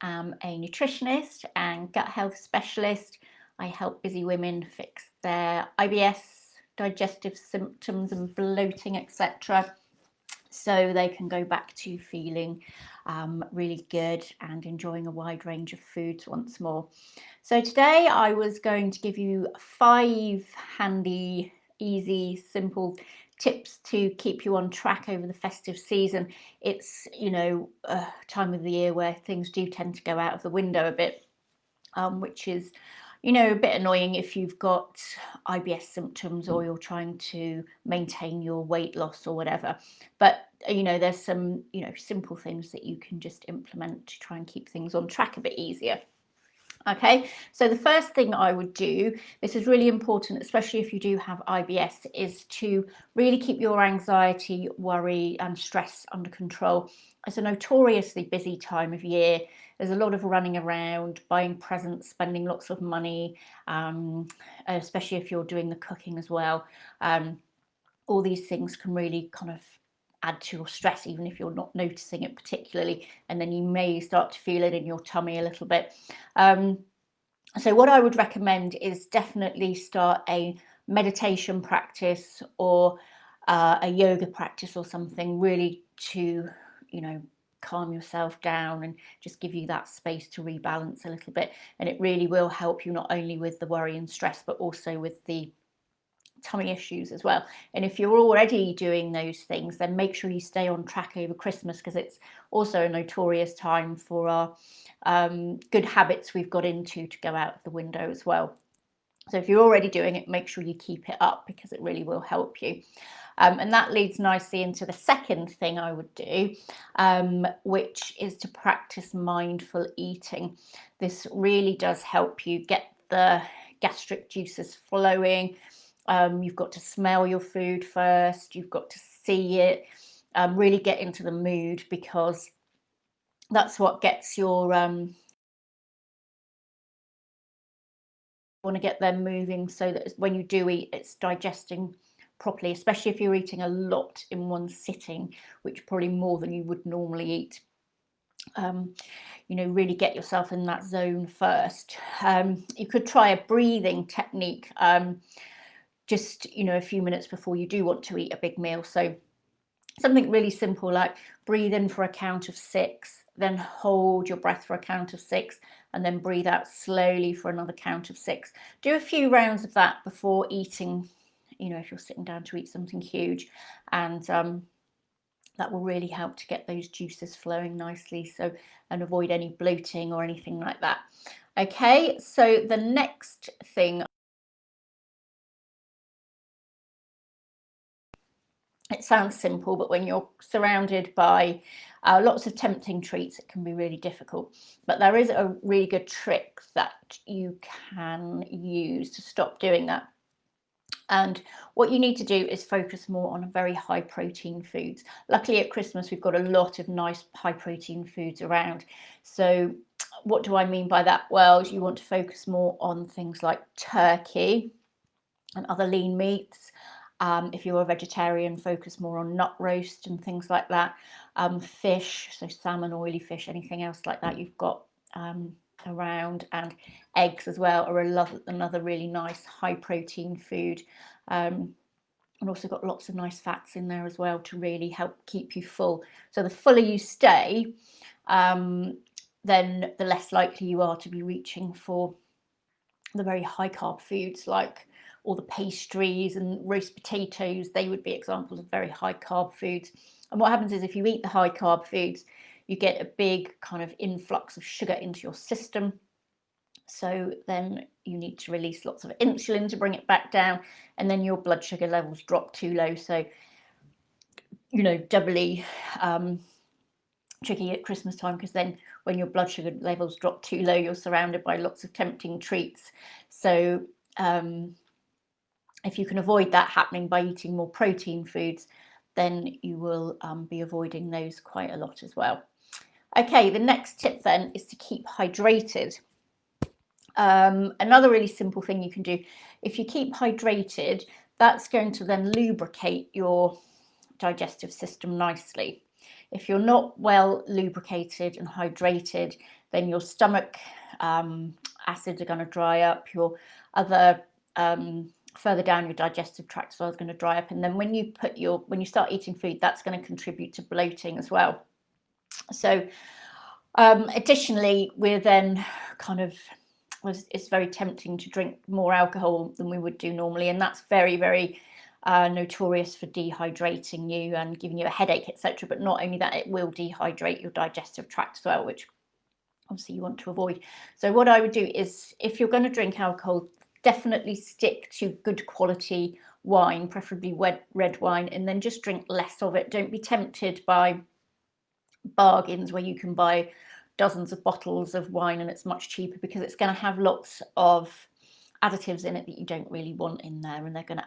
am a nutritionist and gut health specialist. I help busy women fix their IBS, digestive symptoms and bloating, etc., so they can go back to feeling really good and enjoying a wide range of foods once more. So today I was going to give you 5 handy, easy, simple tips to keep you on track over the festive season. It's, a time of the year where things do tend to go out of the window a bit, which is, a bit annoying if you've got IBS symptoms or you're trying to maintain your weight loss or whatever. But, there's some, simple things that you can just implement to try and keep things on track a bit easier. Okay, so the first thing I would do, this is really important, especially if you do have IBS, is to really keep your anxiety, worry and stress under control. It's a notoriously busy time of year. There's a lot of running around, buying presents, spending lots of money, especially if you're doing the cooking as well. All these things can really kind of add to your stress, even if you're not noticing it particularly, and then you may start to feel it in your tummy a little bit. So what I would recommend is definitely start a meditation practice or a yoga practice or something, really to, calm yourself down and just give you that space to rebalance a little bit. And it really will help you not only with the worry and stress, but also with the tummy issues as well. And if you're already doing those things, then make sure you stay on track over Christmas, because it's also a notorious time for our good habits we've got into to go out of the window as well. So if you're already doing it, make sure you keep it up, because it really will help you. And that leads nicely into the second thing I would do, which is to practice mindful eating. This really does help you get the gastric juices flowing. You've got to smell your food first, you've got to see it, really get into the mood, because that's what gets your, want to get them moving so that when you do eat, it's digesting properly, especially if you're eating a lot in one sitting, which probably more than you would normally eat. Really get yourself in that zone first. You could try a breathing technique, just, a few minutes before you do want to eat a big meal. So something really simple, like breathe in for a count of 6, then hold your breath for a count of 6, and then breathe out slowly for another count of 6. Do a few rounds of that before eating, if you're sitting down to eat something huge, and that will really help to get those juices flowing nicely, and avoid any bloating or anything like that. Okay, so the next thing, it sounds simple, but when you're surrounded by lots of tempting treats, it can be really difficult. But there is a really good trick that you can use to stop doing that. And what you need to do is focus more on very high protein foods. Luckily at Christmas, we've got a lot of nice high protein foods around. So what do I mean by that? Well, you want to focus more on things like turkey and other lean meats. If you're a vegetarian, focus more on nut roast and things like that. Fish, so salmon, oily fish, anything else like that you've got around, and eggs as well are another really nice high protein food, and also got lots of nice fats in there as well to really help keep you full. So the fuller you stay, then the less likely you are to be reaching for the very high carb foods, like all the pastries and roast potatoes. They would be examples of very high carb foods. And what happens is, if you eat the high carb foods, you get a big kind of influx of sugar into your system. So then you need to release lots of insulin to bring it back down, and then your blood sugar levels drop too low. So, doubly tricky at Christmas time, because then when your blood sugar levels drop too low, you're surrounded by lots of tempting treats. So if you can avoid that happening by eating more protein foods, then you will be avoiding those quite a lot as well. Okay, the next tip then is to keep hydrated. Another really simple thing you can do, if you keep hydrated, that's going to then lubricate your digestive system nicely. If you're not well lubricated and hydrated, then your stomach acids are going to dry up, your other further down your digestive tract as well is going to dry up, and then when you start eating food, that's going to contribute to bloating as well. So additionally, we're then kind of, it's very tempting to drink more alcohol than we would do normally, and that's very, very notorious for dehydrating you and giving you a headache, etc. But not only that, it will dehydrate your digestive tract as well, which obviously you want to avoid. So what I would do is, if you're going to drink alcohol, definitely stick to good quality wine, preferably red wine, and then just drink less of it. Don't be tempted by bargains where you can buy dozens of bottles of wine and it's much cheaper, because it's going to have lots of additives in it that you don't really want in there, and they're going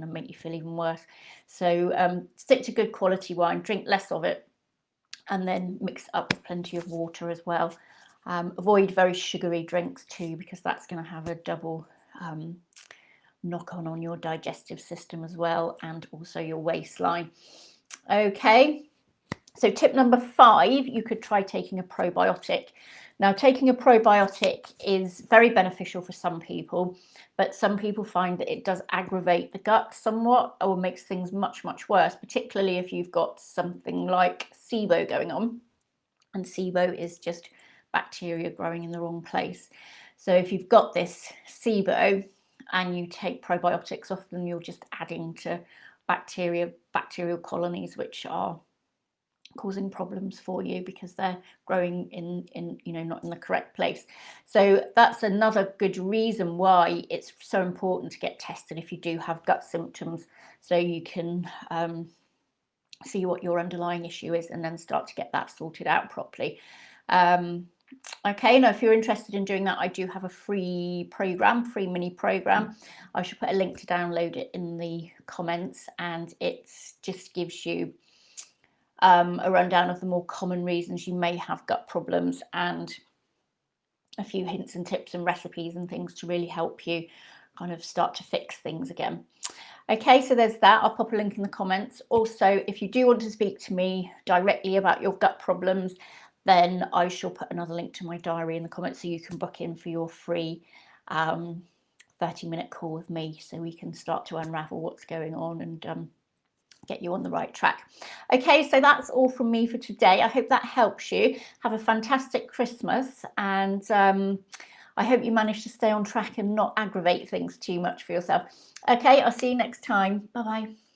to make you feel even worse. So stick to good quality wine, drink less of it, and then mix it up with plenty of water as well. Avoid very sugary drinks too, because that's going to have a double knock on your digestive system as well, and also your waistline. Okay, so tip number 5, you could try taking a probiotic. Now, taking a probiotic is very beneficial for some people, but some people find that it does aggravate the gut somewhat, or makes things much, much worse, particularly if you've got something like SIBO going on. And SIBO is just bacteria growing in the wrong place. So if you've got this SIBO and you take probiotics, often you're just adding to bacterial colonies, which are causing problems for you because they're growing in not in the correct place. So that's another good reason why it's so important to get tested if you do have gut symptoms, so you can see what your underlying issue is and then start to get that sorted out properly. Okay, now if you're interested in doing that, I do have a free mini program. I should put a link to download it in the comments, and it just gives you a rundown of the more common reasons you may have gut problems, and a few hints and tips and recipes and things to really help you kind of start to fix things again. Okay, so there's that. I'll pop a link in the comments. Also, if you do want to speak to me directly about your gut problems, then I shall put another link to my diary in the comments, so you can book in for your free 30-minute call with me, so we can start to unravel what's going on and get you on the right track. Okay, so that's all from me for today. I hope that helps you. Have a fantastic Christmas, and I hope you manage to stay on track and not aggravate things too much for yourself. Okay, I'll see you next time. Bye-bye.